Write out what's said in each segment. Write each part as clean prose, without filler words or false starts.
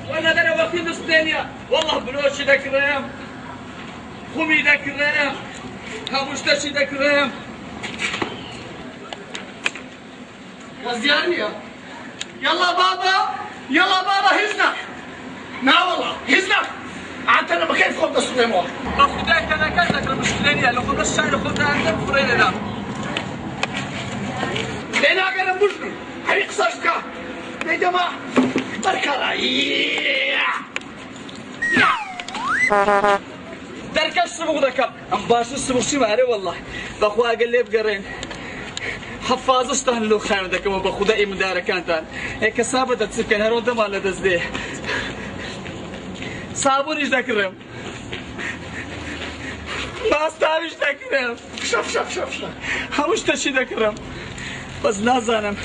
والنذر وكيل الثانية والله بلوشي ذاك الريم خمي ذاك الريم هاموشتاشي ذاك الريم يا زيانية يلا بابا هزنك لا والله هزنك عاد انا ما كيف خذ السليمون خذاك انا كانك المشكلة لو خذ الشاي لو خذ عندك فرينا لا لينا انا مشكل حريق صاشكا يا جماعة بركة دركا السبق ذاك ام باش السبق شي ماري والله باخوها قال لي بقرين حفاظ استهلو خايم ذاك ما باخذ اي مدارة كانت هيك صابت تسكن هرود ما لا تزديه صابون ايش ذاك الرم ما استاويش ذاك الرم شوف همش تشي ذاك الرم بس نازانم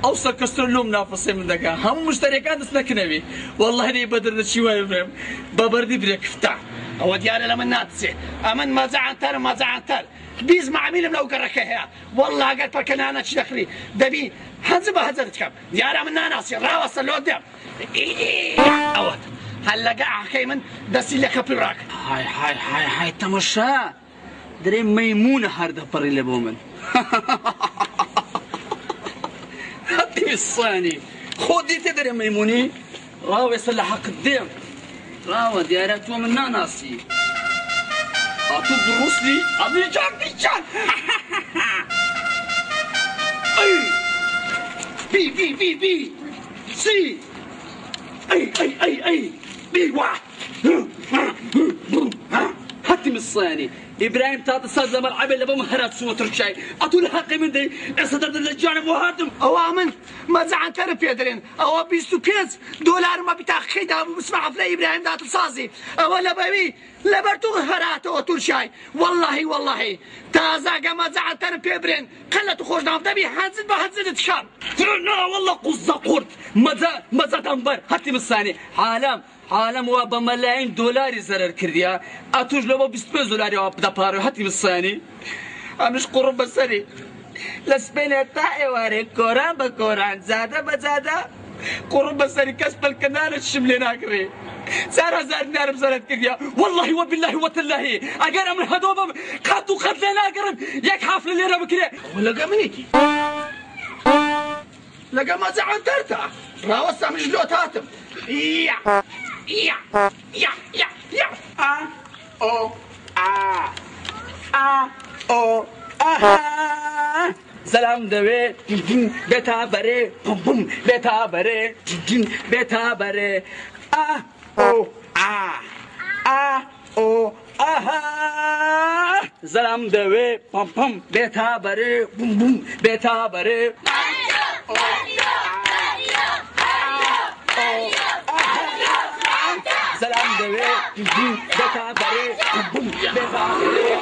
اوصل كسر لهم نافسي من ذاك هم مشتركات سنكنبي والله لي بدر شي وين ببردي بريك فتح هو ديار لمن ناتسي امن ما زعنتر بيز مع مين لو قرك هي والله قال بركن انا تشدخلي دبي هنزبها هزتكم ديار من ناسي راوس اللي قدام اوت هلا قاع كيمن دسي لك براك هاي تمشى دري ميمونه هرده بري لبومن هاتي الصاني خودي تدري ميموني راو يصلح قدام راو ديارات ومن ناسي أطب الرسلي أبي جان أي بي سي أي بي واحد هاتي من الصاني إبراهيم تاط صاد لما العب اللي بمهرات سوى تركشاي أطول حقي من دي أصدر الجانب وهاتم أو آمن ما زعن ترى بيدرين أو بيستو بيز دولار ما بتاخي ده بسمع فلي إبراهيم تاط صازي أو لا بابي لبرتو هرات أو تركشاي والله تازا ما زعن ترى بيبرين خلت خوش نام تبي هنزل تشام لا والله قصة قرط مزا تنبر هاتي من الثاني عالم و بملايين دولار زرر كرديا اتوج لو 25 دولار و بدا بارو هاتي بالثاني امش قرب بسري لسبين تاعي واري كوران بكوران زاده بزاده قرب بسري كسب الكنال الشملي ناكري زار نار بزرت كرديا والله وبالله وتالله اجر من هدوب قاتو قتلنا قرب ياك حافل اللي انا بكري ولا منيتي لقى ما زعنترتا راوسا مش لو تاتم يا او سلام دوي بيتا بري بوم بيتا بري سلام دوي بوم بيتا بري بوم بيتا بري سلام دوي بيتا بري بوم بيتا بري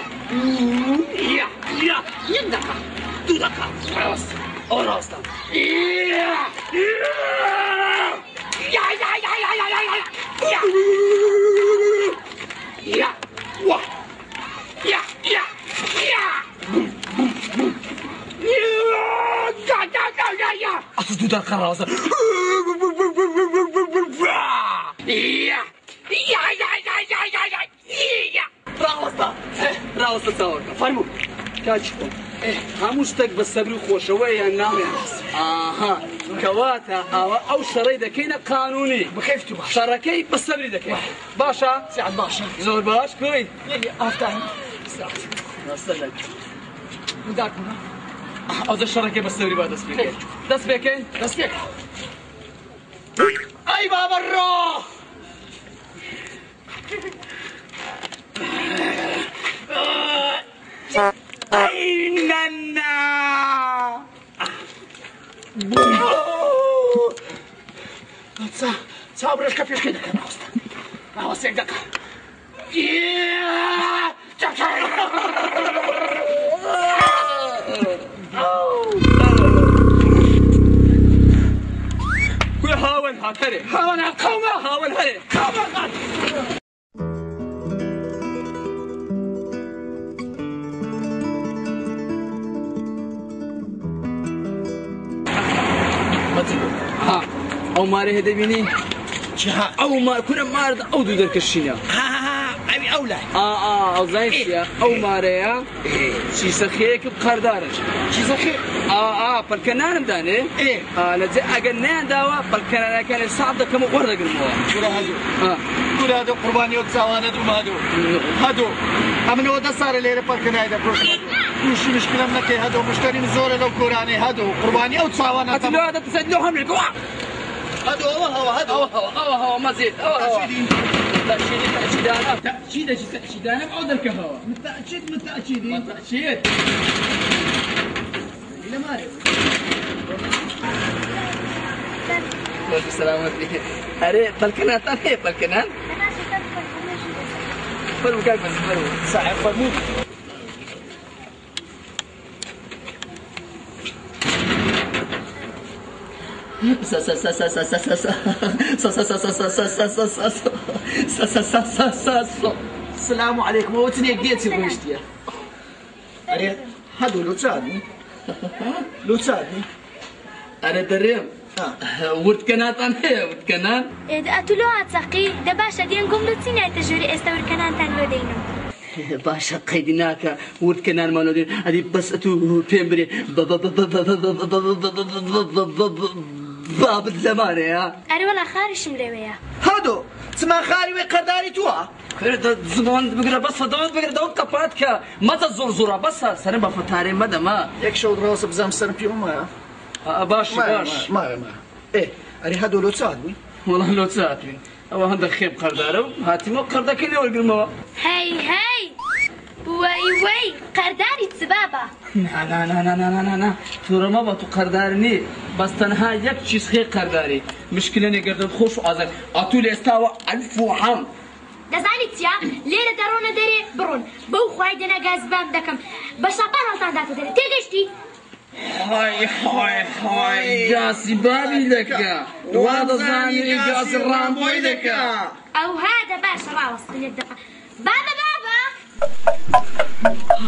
يا يندكا دودكا راستا أصدق الخراسة راوستا صورك فرمو كاتشكم هموشتك بالصبر خوشوية النامي كواتا او شري دكينا قانوني بكيف تبا شركي بالصبر دكي باشا سعد باشا زور باش كوي افتح سعد نصلك مداكم او ذا الشركي بالصبر بعد اسبيك دسبيكين دسبيك اي بابا الروح اي نانا صابرش كيف كده كان عاوز يدك هاون هاتري هاون القومة هاون هري ها او ماري هدي بيني جها او ما كنا مارد او دو دركشينا ها ابي اولى او زين يا او ماريا شي سخيك بقردارج شي زخي بالكنان داني ايه لجي اغنان داوا بالكنان كان صعب كم ورق المو كل هادو كل هادو قرباني وتساوانا دو هادو امن ودا صار لي بالكنان هذا وش مشكله منك هادو مشتري من زور لو كوراني هادو قرباني او تساوانا هادو هذا تسدلوهم لك هادو هو مزيد تأكيد أنا بعود الكهوة متأكد إلى ماري سلامتك أري بالكنان تاني بالكنان فرو كيف بس فرو ساعة فرمو السلام عليكم وتني قيتي بوشتي أري هادو لو تساعدني لو تساعدني أنا دريم ورد كنات أنا ورد كنان إذا أتلو أتسقي ده باشا دين قم لتسيني تجري استور كنان تنو دينو باشا قيدناك ورد كنان مالودين هذه بس أتو بيمبري باب الزمان يا أري والله خارج ملوية هادو تسمع خاري وقداري توا فرد زمان بقرا بس فضوان بقرا دون قباتك ما تزور بس سنبا فتاري مدى ما يكشو دراس بزام سنبي وما باش ما ايه أري هادو لو تساعدني والله لو تساعدني أو هذا خيب قردارو هاتي مو قردا كل يوم الموا هاي وي قرداري تسبابة لا ترى ما بتو قردارني بس تنها يك چیز خير قرداري مشكلة نقدر خوش وعزك أطول استوى 1000 وحم دزاني تيا ليلة درونا دري برون بو خوايدنا غاز بام دكم بشابان هلطان داتو دري تيجشتي هاي جاسي بابي لك وهذا زاني جاسي رامبوي لك أو هذا باشا راوس من الدفع بابا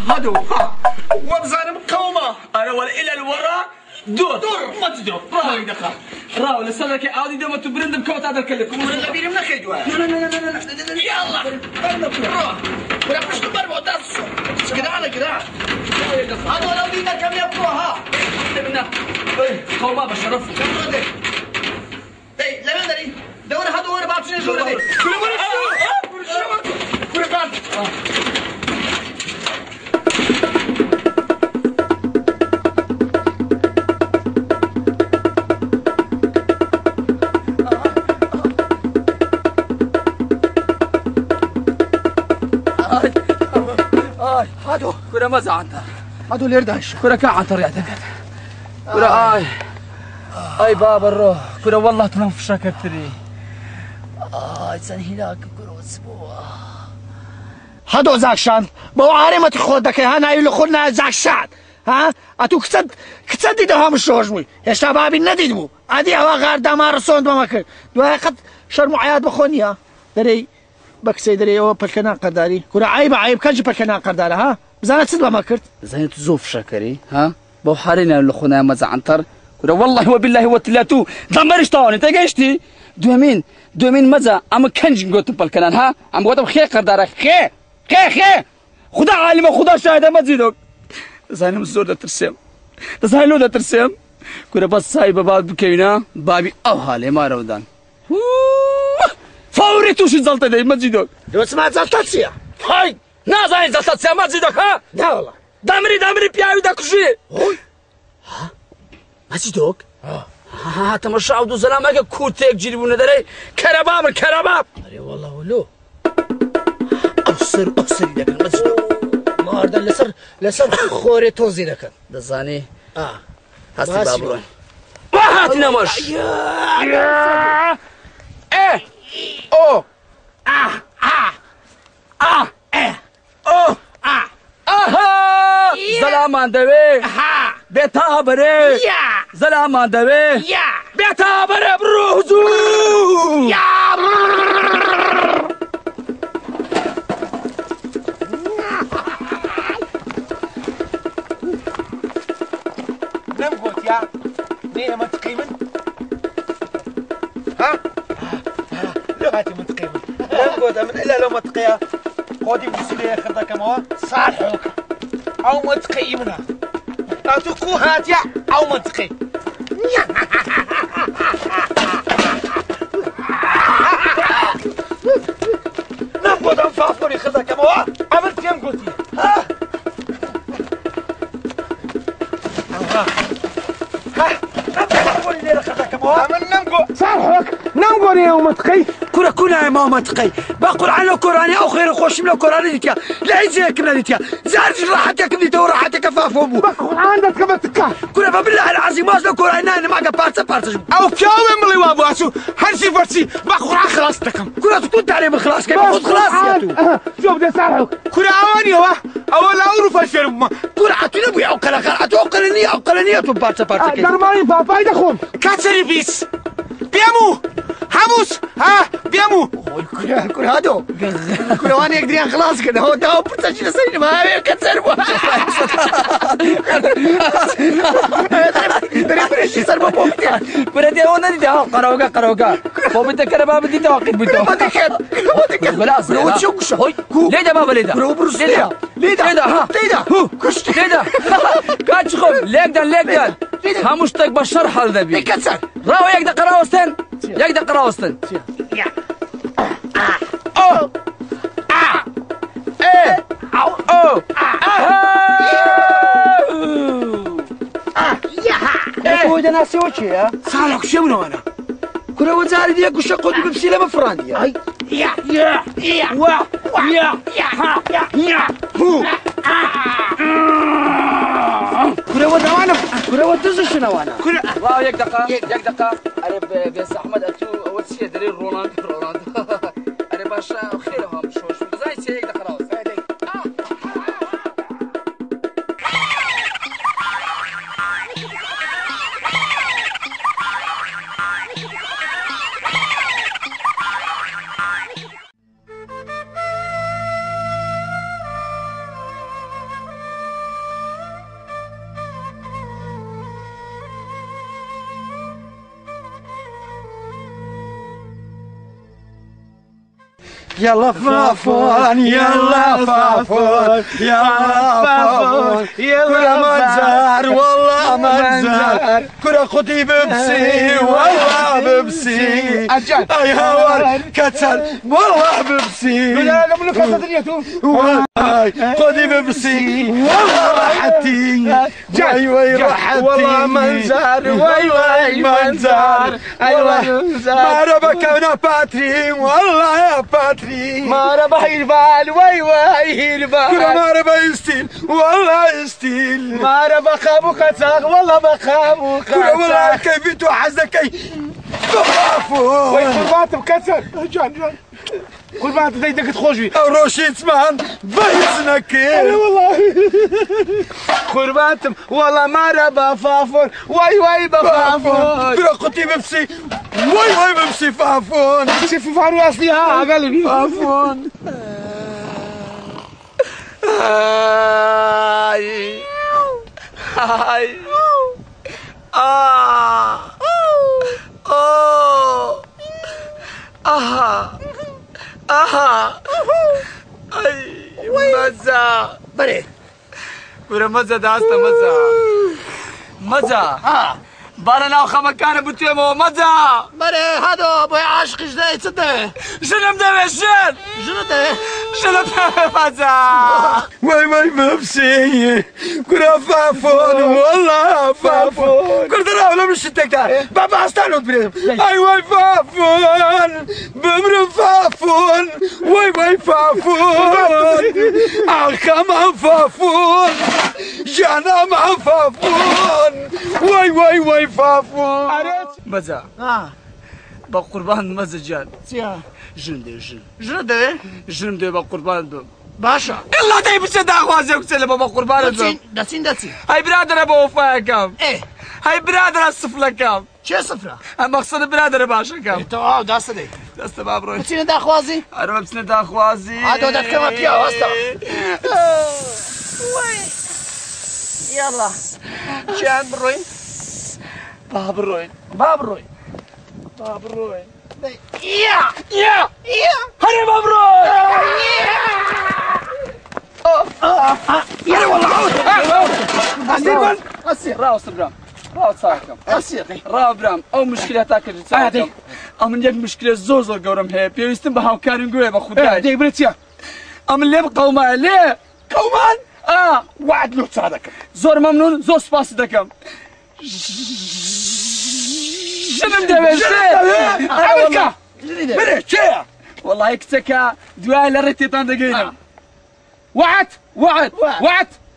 هادو وبزان مقومة أنا ولا إلى الوراء دور ما تدور راهو يدخل راهو لسلك عادي دم تبرند بكوت هذا الكلكم ولا بيرم نخيدوا لا يلا روح ولا مش تبر بوداسو كده هادو لو دينا كم يبقوها منا قوما بشرف كم اي لا ما ادري دور هادو ولا باطشين شو دي كل قال هادو كنا ما زعنتها هادو اللي يرداش كنا كعنتر يا دكت كنا اي بابا الروح كنا والله تنام في شكل تري سن هناك كرو اسبوع هادو زاكشان بو عارمة خودك هنا يلو خلنا زاكشان ها اتو كتد ده هم شوجوي يا شباب النديدو ادي هوا غار دمار صوند ما كر دو قد شرم عياد بخونيا دري بكسي دري او بالكنان قداري كنا عيب كنج بالكنان قدار ها زانت صدوا ما كرت زين تزوف شكري ها بو حارينا اللي خنا ما زعنتر كنا والله وبالله وتلاتو دمرش طاون انت جيشتي دومين مزا اما كنج قلت بالكنان ها ام قلت خي قدار خي خدا عالم خدا شاهد ما تزيدك زين مزور ترسم تسهلوا ترسم كنا بس هاي باب بكينا بابي او حاله ما رودان فوري توش زلطه دي ما تزيدك دو سمع زلطتسيا هاي نازاين زلطتسيا ما تزيدك ها لا والله دامري بياوي داك شي ها ما تزيدك ها تمشى عودو سلامك كوتك جيبونا دري كرباب اري والله ولو أبصر لك المسجد ما أرد لسر خوري توزي لك دزاني هستي بابروان واحد نمش ايه او زلامان دوي بيتا بري زلامان دوي بيتا بري بروزو نمقوت يا ليه ما تقيمن ها لغاتي منطقية لا نقولها من إلا لو منطقية قودي بسلية خذها كما صالحك أو منطقي منها لا تكو هاتيا أو منطقي نقود أم فافوري خذها كما عملت يم قلتي ها صالحك نمقول يا منطقي كنا يا ما منطقي بقول عنه كوراني او خير خوش من كوراني ديتيا لا يزيك من ديتيا زارج راحتك بدي دور راحتك فافوبو بقول عندك كما تكا كنا بالله العظيم ما كوراني انا ما بارتس او كاوي ملي وابواسو هرسي فرسي بقول خلاص تكم كنا تكون عليه بخلاص كيف خذ خلاص يا تو شوف ده صالحك كنا اواني هو اول اعرف اشرب كنا عطينا ابوي او قلنيه تو بارتس درماني بابا يدخل كاتسري بيس بيامو حموس ها بيامو كل هادو كل واني يقدرين خلاص كده هو ده برتاش لسين ما هي كتسر دري صار بوبتي بريدي هون دي قراوغا بوبتي كره باب دي توقف بتو خلاص وتشوكش ليه ده بابا ليه ده ليه ده كاتش خم ليك همش تك بشر حال ده بي كتسر راو يقدر قراوستن يا او ايه او يا هو ده ناسي وشي يا صالح شو منو انا كنا وزاري دي كوش قد ببسيله مفراندي اي يا كنا ودوانا كنا ودز شنو انا كنا واو يك دقه انا بس احمد اتو اول شيء دليل رونالدو انا باشا خيرهم شوش زي شيء يك دقه راس يلا فافون يلا فافون يلا منزار والله منزار كرة خدي ببسي والله ببسي اي هوار كتر والله ببسي خدي ببسي والله راحتي وي راحتي والله منزار وي منزار ما ربك انا باتري والله يا باتري ما ربح البال وي البال كل ما ربح يستيل والله يستيل ما ربح خابوك تاغ والله ما خابوك كل والله كيف توحزك بخافو وي قربات مكسر جان قربات زيدك تخوجي روشي تسمان بيزنك انا والله قربات والله ما ربح فافون وي بفافون كل قطي بفسي وي بمسي فافون بمسي في فارو اصلي ها قلبي فافون هاي مزة بري كورة مزة داستا مزة بارنا وخمكان بتيمو مزة بري هذا ابوي عاشق جداي تصدق شنو مدوي شنو مزة وي مبسي كرة فافون والله فافون كرة ترى ولا مش تكتا بابا استنوا بريم اي وي فافون بمر فافون وي فافون الخما فافون جانا مع فافون وي فافون مزة بقربان مزة جان جندي بقربان باشا يلا داي بس داخوازي وكسل بابا قربان داتين هاي برادر ابو وفاء كم ايه هاي برادر السفلة كم شو سفرة؟ مقصد برادر باشا كم تو داسته دي داسته بابروي بتسين داخوازي انا بتسين داخوازي هادو دات كم فيها واسطة يلا جان بروين بابروين مبروي يا هلا مبروك يا والله عود أسير راو برام راو تساكم أسير راو برام أو مشكلة تاكل تساكم أمن يك مشكلة زوزو قورم هي بيستم بهاو كارين قوي بخداي دي بريتيا أمن ليه بقومان ليه كومان وعد له تصادق زور ممنون زور سباس دكم شنو مدبر عملك بريت شيء والله كتكا دواء لريتي طندقينا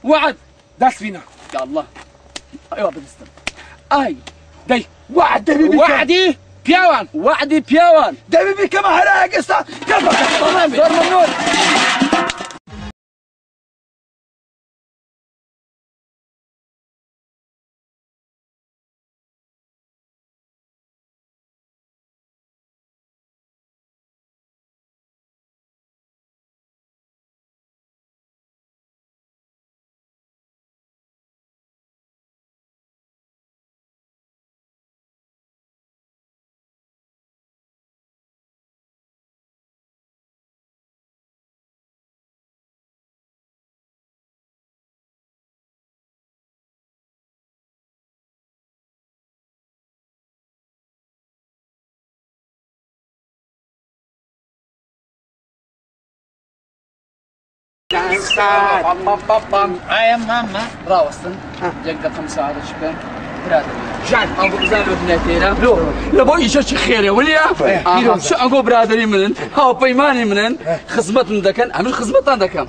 وعد داس فينا يا الله ايوه بدستم اي دي وعد دبيبي وعدي بياوان دبيبي كما هلا قصة كفك تمام زور ممنون يا ماما راوستن جنقة خمسة هذا شبان برادر جان أقول زانو بناتينا لا بو يشش خير يا وليا شو أقول برادري منن هاو بيماني منن خصمت من ذكن عمل خصمت عن ذكن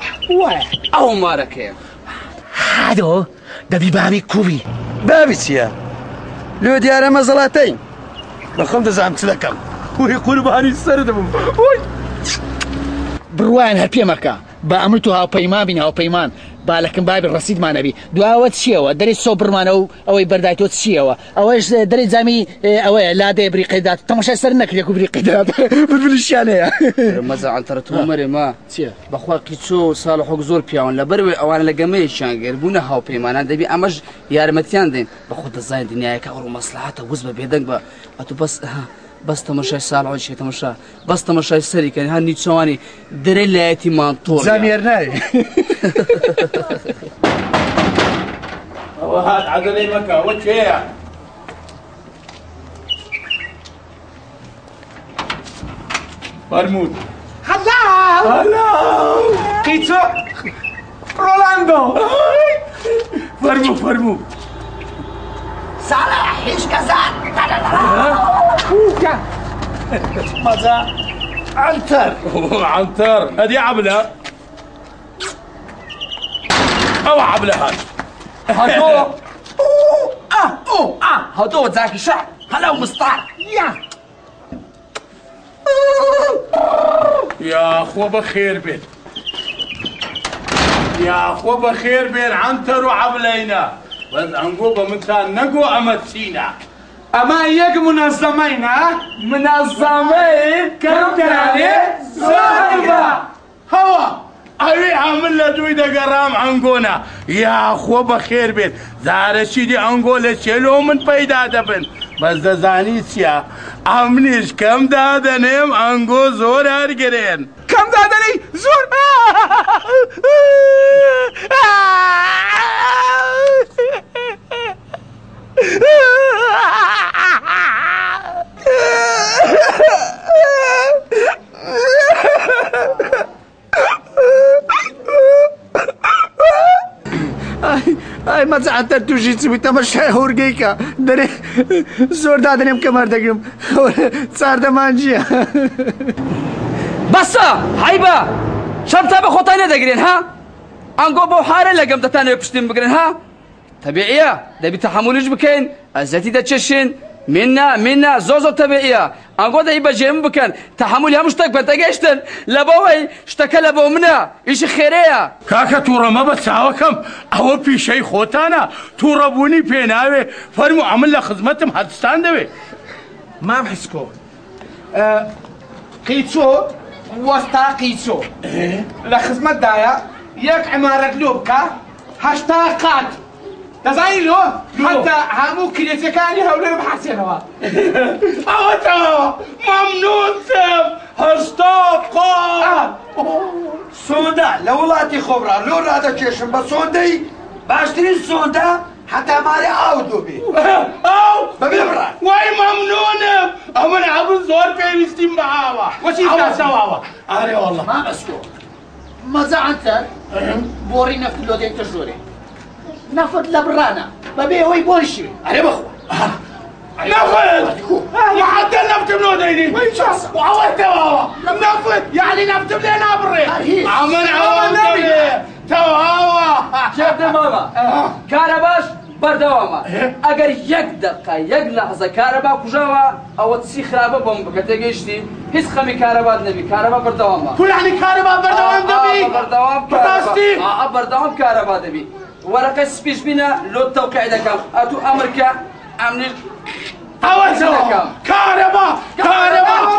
أو ماركين هادو دبي بابي كوبي بابتيا لو ديار مزلاتين بخمد زعمت لكم ويقولوا بهاني السردم بروان هالبي مكا بأمرتو هاو بيمان بين هاو بيمان بالكن باب الرصيد ما نبي دواوت شيوا دري سوبرمان او بردايتو شيوا اوش دري زامي او لا دي بريقيدات تمشي سرنك ليكو بريقيدات بالشانه مزا عن ترتو مري ما بخوا كيتشو صالح زور بياون لا بروي او انا لقمي شانغير بونا هاو بيمان دبي امش يارمتيان دين بخود الزاين دنيا كاور مصلحته وزبه بيدق اتو بس تمشي صالح شي تمشي بس تمشي سري كان هاني ثواني دري لاتي مانطور زاميرناي وهات عقلي مكة وجهي مرمود هلا كيتسو رولاندو فرمو صالح ايش كذا ماذا عنتر هذه عبلة او عبلة هذا هدو ذاك الشعب هلا ومسطار يا اخوة بخير بين عنتر وعبلينا بس عنقوبة متان نقو امتسينا اما يك منظمين منظمين كم كان زايبة هوا أبي عامل له دويدة قرام عنقونا يا أخوة بخير بين زارشي دي عنقولة شلو من بيدا دبن بس زانيس يا عمنيش كم دادنيم عنقو زور هرقرين كم دادني زور اي ما زعلت توجي تسوي تمشي هورجيكا دري زور دادنيم كمر دقيم صار دمانجيا بس هايبا شرطة بخوتاني دقرين ها انقو بو حارة لقم تتاني بشتين بقرين ها طبيعية ده بتحملوش بكين ازاتي ده تششين منا زوزو طبيعية انقو ده يبا جيم بكن تحمل يا مشتاق بنتقشتن لبوي اشتكى لبو منا ايش خيرية كاكا تورا ما بتساوكم او في شيء خوتانا تورا بوني بيناوي فرمو عمل له خدمتهم هتستان دوي ما بحسكو قيتشو وستا قيتشو لخدمة دايا ياك عمارة لوبكا هاشتاقات دەزانی لۆ حتا هەموو کرێچەکانی هەولێر بحاسێنەوە ئەوەتەوە مەمنونتم هەشتا قاڵ سۆندا لە وڵاتی خۆبرا لۆ ڕادەکێشم بە سۆندەی باشترین سۆندا حتا مارێ ئاو دووبێ ئەو بەبێ بڕە وای مەمنونم ئەو من هەبوو زۆر پێویستیم بە ئاوە وەچی ئەوەسەواوە ئارێ وەڵڵە ما بەسکۆ مەزەعەنتەر بۆڕی نەفت لۆ دێکتە ژۆرێ نەفت لە بڕانە بەبێ ئەوەی بۆنشی ئەرێ بەخۆ نفت وحتى نفتم لو ديني وعوضت نفت يعني نفتم لنا بري عمل عوضت تواوا شاف ماما كهرباش بردوامه اگر یک دقیقه یک لحظه کهربا کجاوا او تسی خرابه بم بکته گشتی هیچ خمی کهربا نبی کهربا بردوامه كل يعني كهرباء بردوام دبي بردوام بتاستي بردوام كهربا دبي ورقه سبيش بينا لو توقع دكم اتو امريكا عامل كهرباء كهرباء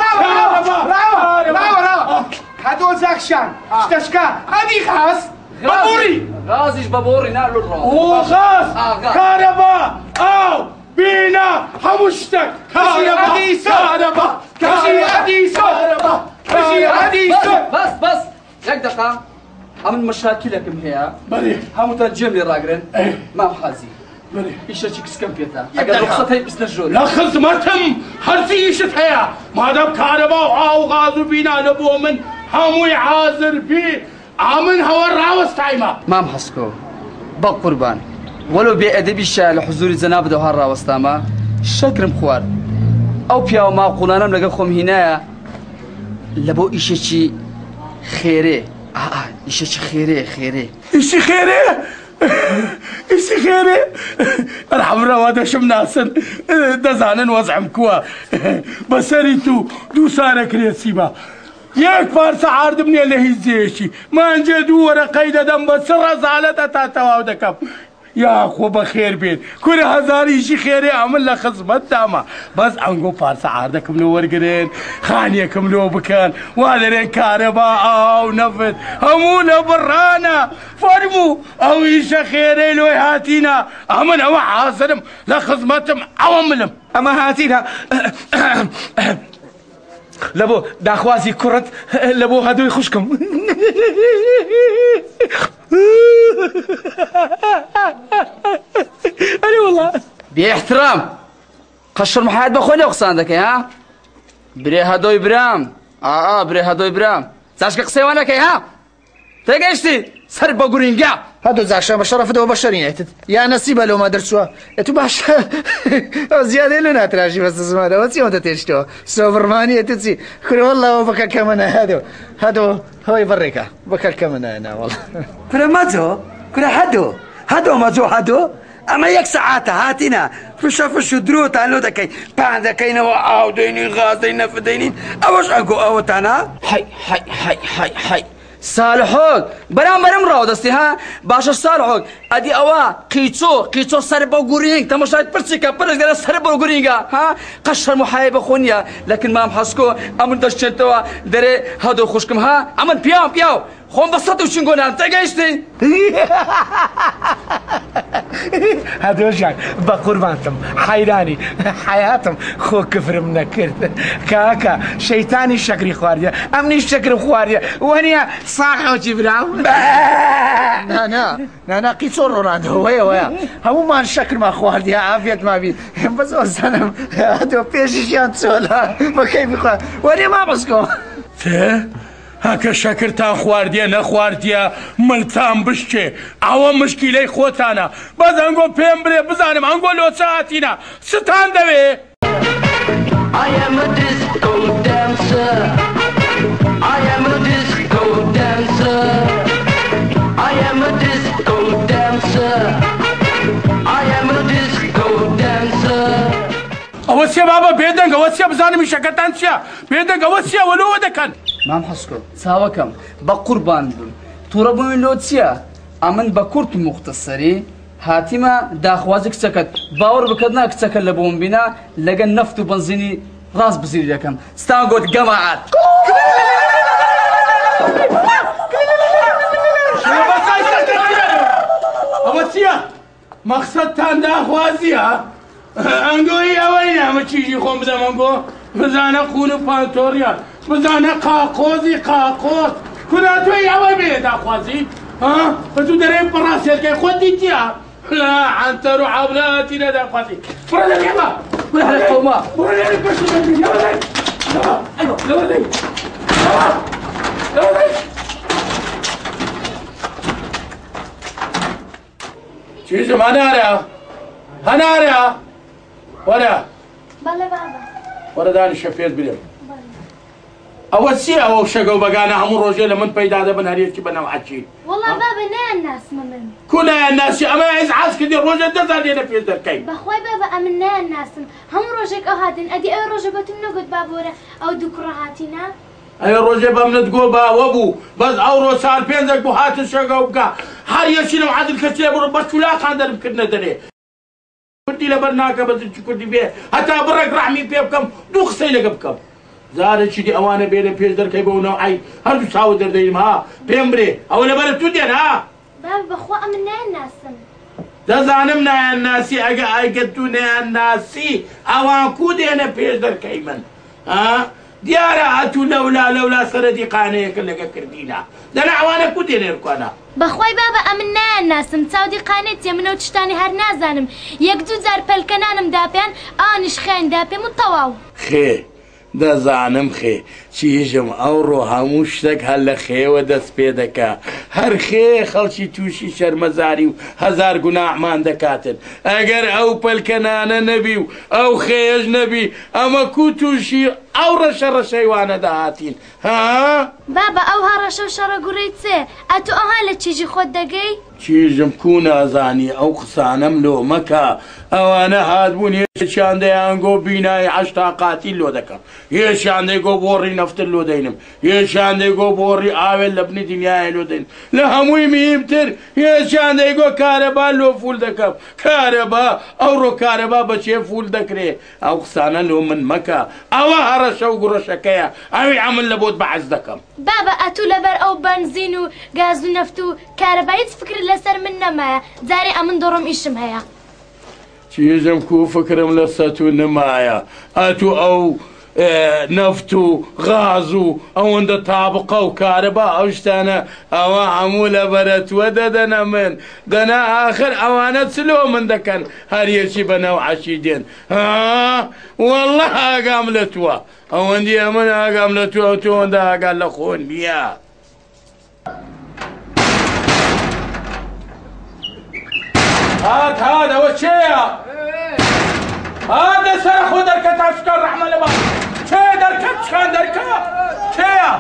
براو هەدۆ زاکشان شتەشکا هەدی خاس بابوري غازيش بابوري نالو الروح وخاص كهرباء او بينا همشتك كهرباء كهرباء بس يك دقيقة من مشاكلكم هي بري هم ترجم لي راقرن ما حازي بري ايش تشيك سكمبيوتر اقل رخصتي بس نجول لا خدمتهم هرسي ايشت هيا ما دام كهرباء او غاز بينا نبو من همو يعازر بي عامن هو الراوس تايمه ما محسكو بق قربان ولو بأدبي الشارع لحضور زناب دو هار راوستاما شكرم خوار او بياو ما قولانم لقا خوم هنايا لبو ايشي خيري ايشي خيري ايشي خيري ايشي خيري ارحم رواد شم ناسن دزانن وضعم كوا بسريتو دو سارة كريسيبا ياك فارس عارض من اللي هيزيشي ما انجدو ورقيد دم بس رزالة تاتواو دكب يا اخو بخير بيت كل هزار شي خيري عمل لك خصمت داما بس انقو فارس عارضكم لو ورقرين خانيكم لو بكان وادرين كهرباء او نفط همونا برانا فرمو او ايش خيري لو هاتينا عمل او حاصلم لخصمتهم عواملهم اما هاتينا لبو داخوازي كرت لبو هدوي خوشكم أنا والله باحترام قشر محايد بخوني اقصاندك ها بري هدوي برام بري هدوي برام زاشك قصيوانك ها تقشتي سر بقرينجا هادو زاكشان بشرف دو بشرين يا نصيبه لو ما درسوا اتو باش زياده لنا تراجي بس اسمع وتي وانت تشتو سوبرماني تتسي كل والله بكا كمان هادو هو يبريكا بكا كمان انا والله فرماتو كل هادو هادو اما يك ساعات هاتنا فش درو تانو دكاي بعد كاين او ديني غازين فدينين اوش اكو او تانا حي صالحوك برام راو دستي ها باشا صالحوك ادي اوا قيتو سربا وغورينغ تمشات برسيكا برس سربا وغورينغا ها قشر محايب خونيا لكن ما محسكو امن دشتوا دري هادو خوشكم ها امن بياو خون بسطو شنقونا تقيشتي هادو جاك بقربانتم حيراني حياتم خو كفر منكر كاكا شيطاني شكري خواريا امني شكر خواريا وانيا صاحو جبراو نا قيصور رونالدو هو هو ما نشكر ما خواريا عافية ما بي بس وزنم هادو بيشيشان تسولا ما كيف يخوار وانيا ما بسكو هكا شكرتان خوارديا نخوارديا ملتان بشكي او مشكلة خوتانا باز انقو بيمبري بزانم انقو لو ساعتينا ستان دوي I am a disco dancer. I am a disco dancer. I am a disco dancer. I am a disco dancer. اوسيا بابا بيدنگ اوسيا بزانم شكرتان سيا بيدنگ اوسيا ولو ودكن ما محسكو ساوكم بقربان بم توربون لوتسيا امن بكورت مختصري هاتيما داخوازك سكت باور بكدنا كسكت لبون بنا لقى نفط وبنزيني راس بزير لكم ستانقود جماعات اوسيا مەقسەدتان داخوازیە ئەنگۆی ئەوەی نامە چیژی خۆم بدەم ئەنگۆ بزانە خون و پانتۆریان بزانە قاقۆزی قاقۆز کونا توی ئەوە بێ داخوازی بە تو دەرێ بەڕاستێکەکەی خۆت دیتیە لا عنتەر و عەولاتی لە داخوازی بڕە لەگەڵە بڕە لە قەوما بڕە لێرە پێشی لەوەدەی چیزم هەنارە وەرە بەڵێ بابا وەرە دانیشە پێت برێم ئەوە چی ئەوە شەگە و بەگانە هەموو ڕۆژێ لە من پەیدا دەبن هەرێکی بەنەوعەچی وەڵا بابا نایەناسمە من کونایە ناسی ئەمە ئیزعاز کردی ڕۆژێ دەزان لێنە پێش دەرکەی بەخوای بابا ئەمن نایەناسم هەموو ڕۆژێک ئەو هاتن ئەدی ئەو ڕۆژە بەتون نەگوت بابۆرە ئەو دوو کوڕە هاتینە ئەوێ ڕۆژێ بەمنت گۆ باوە بوو بەس ئەو ڕۆ سال پێنجێک بوو هاتن شەگە و بکە هەر یەکی لەم عادل کەچێ بڕۆ بە چولاقان دەرمکردنە دەرێ کوردی لەبەر ناکە بەزی کوردی بێ هەتا بڕێک ڕحمی پێ بکەم دوو قسەی لەگە بکەم زارێکی دی ئەوانە بێ لە پێش دەرکەی بە ناو ئای هەردوو چاوە دەردەیم ها پێم برێ ئەوە لەبەرە تو دێن ها بابا بەخوا ئەمن نایەناسم دەزانم نایەناسی ئەگە ئایگە تو نایەناسی ئەوان کو دێنە پێش دەرکەی من دیارە ئەتوو لەولا سەرەتی قانەیەکە لەگە کردینە دەنا ئەوانە کو دێنێ بکۆنە بەخوای بابا ئەمن نایەناسم چاودی قانێت تێ منە و تشتانی هەر نازانم یەک دوو جار پەلکەنانم داپێن ئانیش خێن داپێم و تەواو خێ دەزانم خێ چیژم ئەوڕۆ هەموو شتێک هەر لە خێوە دەست پێ دەکا هەر خێ خەڵکی تووشی شەرمەزاری و هەزار گوناحمان دەکاتن ئەگەر ئەو پەلکەنانە نەبی و ئەو خێش نەبی ئەمە کو تووشی ئەو ڕەشە ڕەشەیوانە داهاتین ها بابا ئەو هەڕەشە و شەڕە گوڕەی چێ ئەتو ئەوها لە چیژی خۆت دەگەی چیژم کو نازانی ئەو قسانەم لۆ مەکە ئەوانە هاتبوون هێشیان دەیانگۆ بینایی عەشتا قاتی لۆ دەکەم هێشیان دەیگۆ بۆڕی نەفتر لۆ دەینم هێشیان دەیگۆ بۆڕی ئاوێت لە بنی دنیایە لۆ دەین لە هەمووی میمتر هێشیان دەیگۆ کارەبا لۆ فول دەکەم کارەبا ئەوڕۆ کارەبا بەچێ فول دەکرێ ئەو قسانە لۆ من مەکە ئەوە هەڕەشە و گوڕەشەکەیە ئەوی عەمل لە بۆت بەعەز دەکەم بابا ئەتوو لەبەر ئەو بەنزین و گاز و نەفت و کارەبا هیچ فکرت لەسەر من نەمایە جارێ ئەمن دۆڕم ئیشم هەیە چیژم کو فکرم لە سەتو نمایە ئەتوو ئەو نەفت و غاز و ئەوەندە تابقە و کارەبا ئەو شتانە ئەوە هەموو لەبەرە تووە دەدەنە من دەنا ئاخر ئەوانە چلۆ من دەکەن هەریەکی بەناو عەشی دێن وەڵڵە ئاگام لە تووە ئەوەندی من ئاگام لە تووە تۆ ئەوەندە ئاگال لە خۆ نییە هات ئەوە چێیە؟ هات دەسەر خۆ دەرکە تا شکار ڕەحمە لەبا چێ دەرکە چکان دەرکە چێیە؟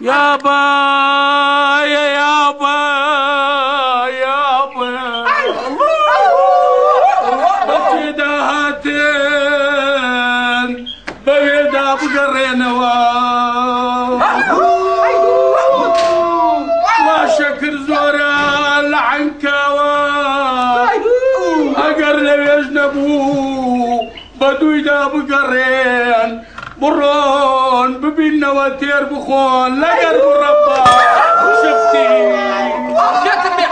يابا يا يابا يابا بكدا هاتين بيدا بقرينوا ما شكر زورا لعنكوا اقر لو يجنبوا بدو يدا بقرين برون ببينا وتير بخون لا يربو ربا شفتي جاتني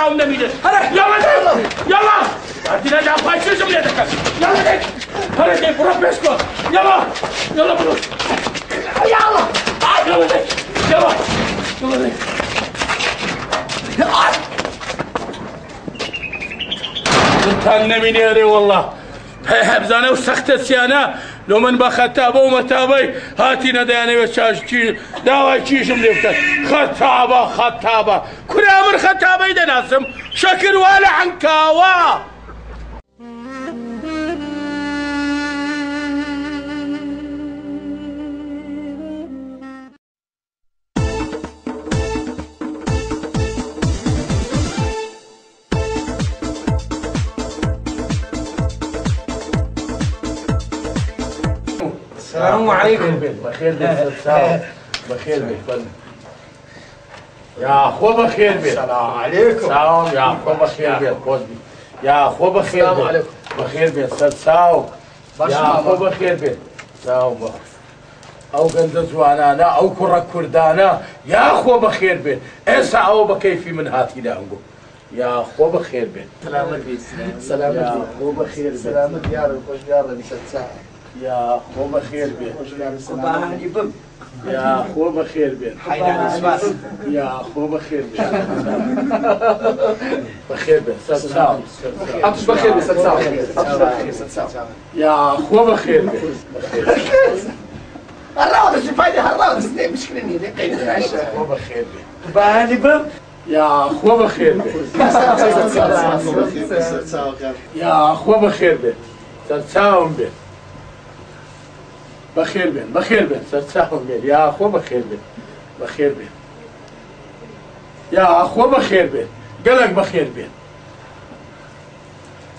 چاوم نمیده یلا هاتینا جا پای چشم لیدکن یلا دی برو پیش کن یلا برو یلا زنتان نمینیاره والله هبزانه و سخت سیانه لو من بخطابه ومتابي هاتينا ديانا وشاشكي داوي كيشم ليفتن خطابه كل امر خطابه اذا ناسم شكر ولا عنكاوا السلام عليكم. بخير بك بخير بك يا اخو بخير بك. السلام عليكم. سلام يا اخو بخير بك يا اخو بخير بك. السلام عليكم. بخير بك ساو يا اخو بخير بك ساو او قند زوانانا او كرة كردانا يا اخو بخير بك اسا او بكيفي من هاتي دانقو يا اخو بخير بك. سلامت بك سلامت يا اخو بخير بك. سلامت يا رب خوش يا رب يا اخو بخير بك. يا اخو بخير بك. يا اخو بخير بك. بخير بك سلام أبش بخير بك سلام يا اخو بخير بك. هالراوضة شو فايدة هالراوضة سنين مشكلني يا اخو بخير بك. باني بم يا اخو بخير بك. يا اخو بخير بك. سلام بك. بخير بك بخير بك سلام بك يا اخو بخير بك. بخير بك يا اخو بخير بك. قلق بخير بك.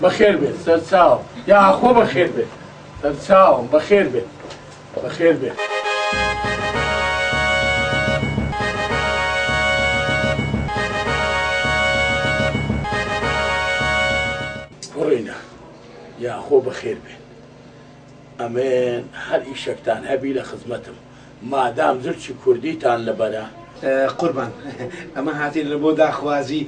بخير بك سلام يا اخو بخير بك. سلام بخير بك. بخير بك. ورينا يا اخو بخير بك. امين هر ایشکتان هبی لخدمتم ما دام زرچی کردیتان لبرا قربان اما هاتي لبو داخوازي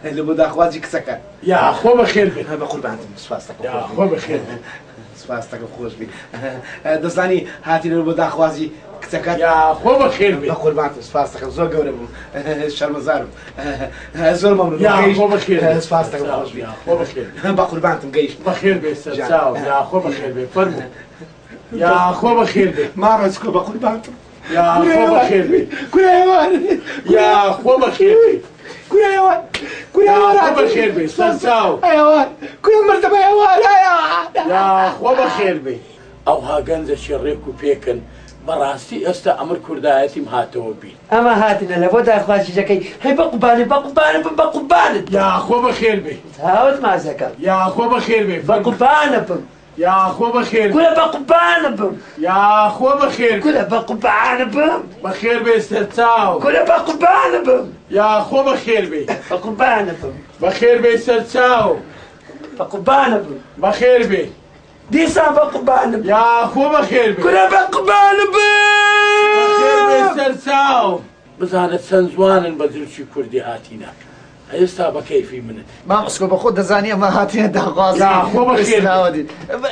لبو داخوازي كسكر يا اخو بخير بك. بقربان سپاسك يا اخو بخير بك. سپاسك خوش بي دزاني هاتي لبو داخوازي كسكر يا اخو بخير بك. بقربان سپاسك زو قورم شرمزارم زول ممنون يا اخو بخير. سپاسك خوش بي يا اخو بخير. بقربان تمقيش بخير بك سلام يا اخو بخير بك. فرمو يا اخو بخير بك. ما رزقو بقربان يا اخو بخير بك. كل حيوان يا اخو بخير بك. كل حيوان كل حيوان يا اخو بخير بك سلام حيوان كل مرتبة حيوان يا اخو بخير بك. او ها گنز شريكو بيكن براستي استا امر كردايتي مهاتو بي. اما هاتنا لبو داخوازي جاكي هي بقبان يا اخو بخير بك. هاوت ما زكا يا اخو بخير بك. بقبان يا اخو بخير. كل بقبان يا اخو بخير. كل بقبان بخير بيستاو. كل بقبان يا اخو بخير بي. بقبان بخير بيستاو. بقبان بخير بي. ديسا بقبان يا اخو بخير بي. كل بقبان بخير بيستاو. بزانت سنزوان بزل شي كردي هاتينا هيستا بكيفي منت ما مسكو بخود دزانية ما هاتين داخوازي يا اخو بخير.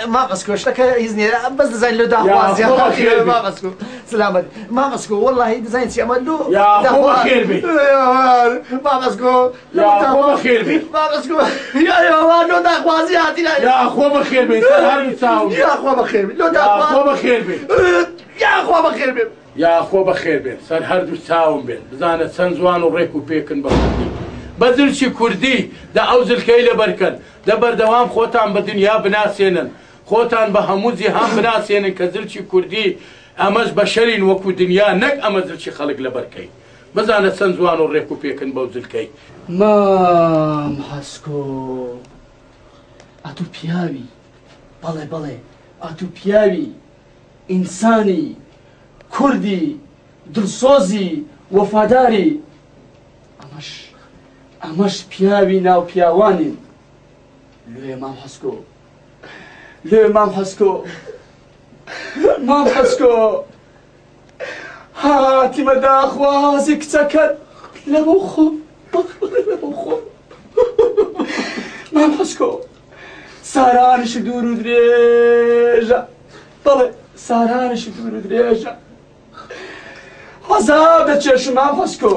ما مسكو اشتكى يزني بس دزاين له داخوازي يا أخو بخير. ما مسكو سلامت ما مسكو والله دزاين شي عملوا يا اخو بخير بي. ما مسكو يا اخو بخير بي. ما مسكو يا لو داخوازي هاتينا يا اخو بخير بي. سهر بتساو. يا اخو بخير لو يا اخو داخوازي بخير بي. يا اخو بخير يا اخو بخير بي. سر هر دو تساوم بين بزانت سنزوان وريكو بيكن بخدي بزل شي كردي دا اوزل كيله بركن دا بردوام خوتان بدنيا بناسينن خوتان بهموزي هم بناسينن كزل شي كردي امز بشرين وكو دنيا نك امزل شي خلق لبركي بزانت سنزوان وريكو بيكن بوزل كي مام حسكو اتو بياوي بله اتو بياوي انساني كردي دلسوزي وفاداري امش پیاوی ناو پیاوانین لو امام حسكو هاتي مداخوازك سكت لبوخو مام حسكۆ سارانشی دوور و درێژە بەڵێ سارانشی دوور و درێژە هەزار دەچێشم مام حسکۆ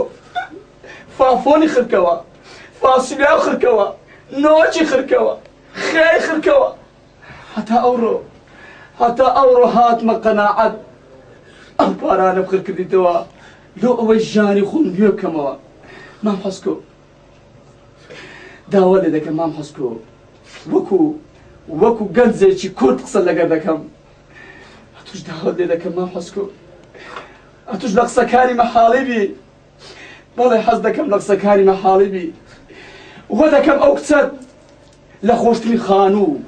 فافۆنی خرکەوە فاسیلیا خرکەوە نۆچی خرکەوە خێی خرکەوە هەتا ئەوڕۆ هاتمە قەناعەت ئەم پارانە بخر کردیتەوە لۆ ئەوەی ژانی خۆم گوێ بکەمەوە مام حسکۆ داوا لێ دەکەم مام حسکۆ وەکو گەنجێکی کورد قسە لەگەر دەکەم ئەتوش داوا لێ دەکەم مام حسکۆ ئەتوش لە قسەکانی مەحاڵی بی بەڵێ حەز دەکەم لە قسەکانی مەحاڵی بی وە دەکەم ئەو کچەت لە خۆشترین خانوو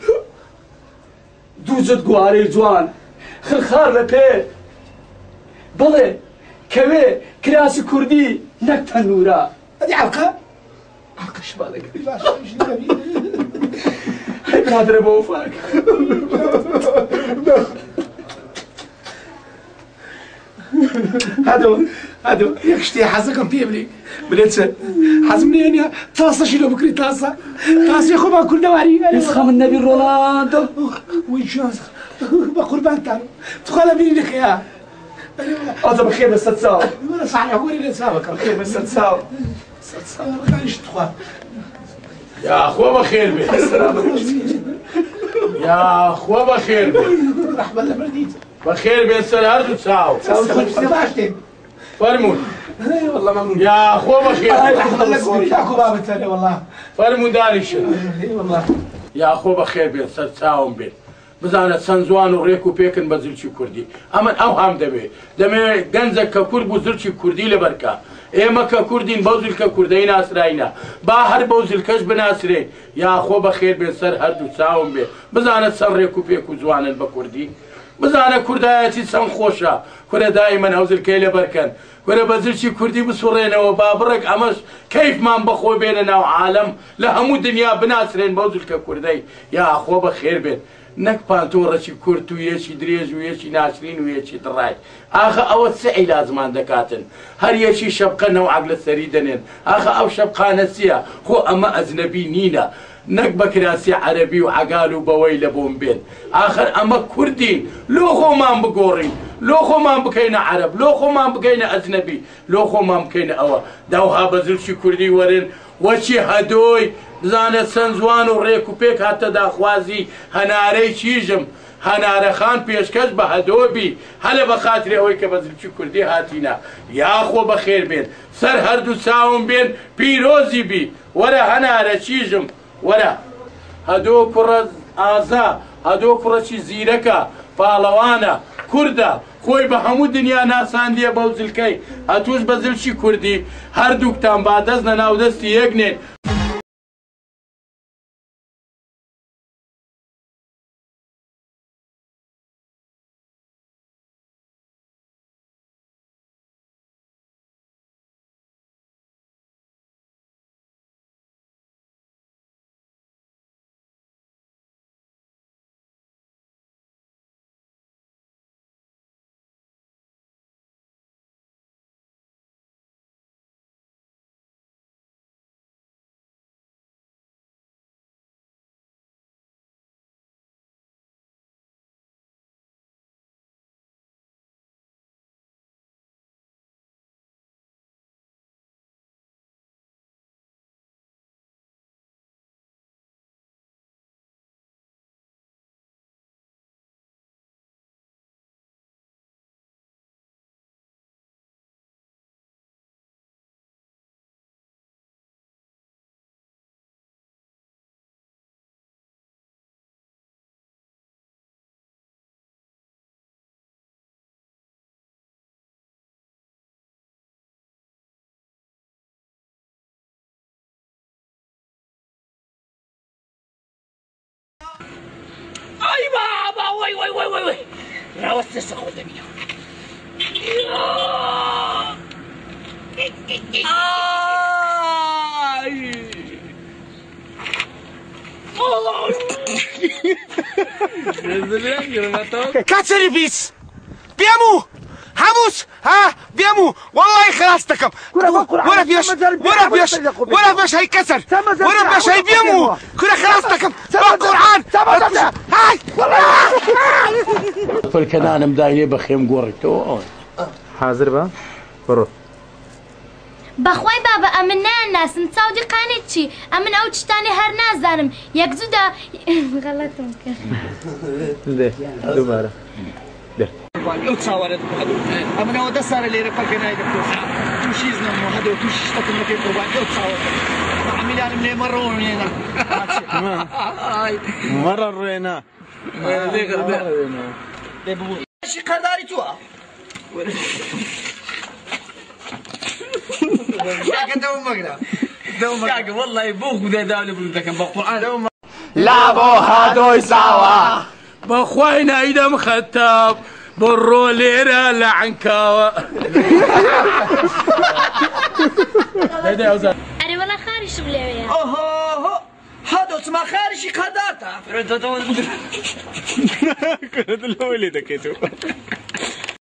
دووجت گوارەی جوان خرخار لە پێ بڵێ کەوێ کراسی کوردی نەک تەنورە هذه علقة شبا دەکەی هەی برادرە بە وفاک هادو ياك شتي حظكم فيه بليت حزم لي تاسا شيلو بكري تاسا يا خو ما كل نواري يسخم النبي رولاندو ويجوز بقربان تاعو تخلى بيني لك يا هذا بخير بس تساوي ولا صحيح قولي لي تساوي بخير بس تساوي ما كانش تخوان يا أخوة بخير بك يا أخوة بخير بك مرحبا لبرديت بخير بك سلام تساو فرمون والله ممنون يا أخوة بخير يا أخو بابا الثاني والله فرمون دارش اي والله يا أخوة بخير بك تساوم بك بزانت سنزوان و ڕێک و پێکن بە زلچی کوردی ئەمن ئەو هەم دەمێ گەنجێک کە کورد بوو زلچی کوردی لەبەرکە ئێمە کە کوردین بەو زلکە کوردەی ناسراینە با هەر بەو زلکەش بناسرێ یاخۆ بەخێر بێت سەر هەردوو چاوم بێ بزانت سەر ڕێک و پێک و جوانن بە کوردی بزانە کوردایەتی چەند خۆشە کورە دایمەن ئەو زلکەی لەبەرکەن کورە بە زلچی کوردی بسوڕێنەوە با بڕێک ئەمەش کەیفمان بەخۆ بێنە ناو عالەم لە هەموو دنیا بناسرێن بەو زلکە کوردەی یاخۆ بەخێر بێت نەک پانتۆڕەکی کورت و یەکی درێژ و یەکی ناشرین و یەکی دڕای ئاخە ئەوە چ عیلازمان دەکاتن هەر یەکی شەبقە نەوعەک لە سەری دەنێن ئاخە ئەو شەبقانە چییە خۆ ئەمە ئەجنەبی نینە نەک بە کراسی عەرەبی و عەگال و بەوەی لە بۆم بێن ئاخر ئەمە کوردین لۆ خۆمان بگۆڕین لۆ خۆمان بکەینە عەرەب لۆ خۆمان بکەینە ئەجنەبی لۆ خۆمان بکەینە ئەوە داوها بە زلچی کوردی وەرن وەچی هەدۆی بزانە سنزوان و ڕێک و پێک هاتە داخوازی هەنارەی چیژم هەنارەخان پێشکەش بە هەدۆبی هەلە بە خاتری ئەوەی کە بە زلچی کوردی هاتینە یاخۆ بەخێر بێن سەر هەردوو چاوم بێن پیرۆزی بی وەرە هەنارە چیژم وەرە هەدۆ کوڕە ئازا هەدۆ کوڕەکی زیرەکە پاڵەوانە کووردە خۆی بە هەموو دنیا ناساندیە بەو زلکەی ئەتوش بە زلچی کوردی هەردووکتان با دەست لە ناودەستی یەکنێن أي بابا وي وي وي وي وي لا وسس خذني كاتريبيس بيامو عموس ها بيمو والله خلاص تكم ورا بيش هيكسر ورا بيش هي بيمو كره خلاص تكم بالقرآن هاي فالكنان مدايني بخيم قورتو حاضر با برو بەخوای بابە ئەمن ناناسم چاودی قانێت چی ئەمن ئەو شتانی هەر نازانم یەکجودا غەڵەتم کرد دێ دووبارە ئەو چاوەرت ئەمنەوە دە سارە لێرە پەکەنای دەکۆشە تووشیز نەمەوە هەدەوە تووشی شتەکەم نەکەی قوربان ئەو چاوەرت عەمیلانم لێ مەڕەوە وێنە مەڕە ڕوێنە شی قەرداری تووە والله بوخ بدا داولة بلدك بالقرآن لا بو هادوي ساوا بخوينا ايدا مختاب برو ليرة لعنكاوة ئەرێ وەڵا خاریشم لێوەیە ئۆهۆ هەدۆ چما خاریشی قەدارتە كنت الأولى دكيتو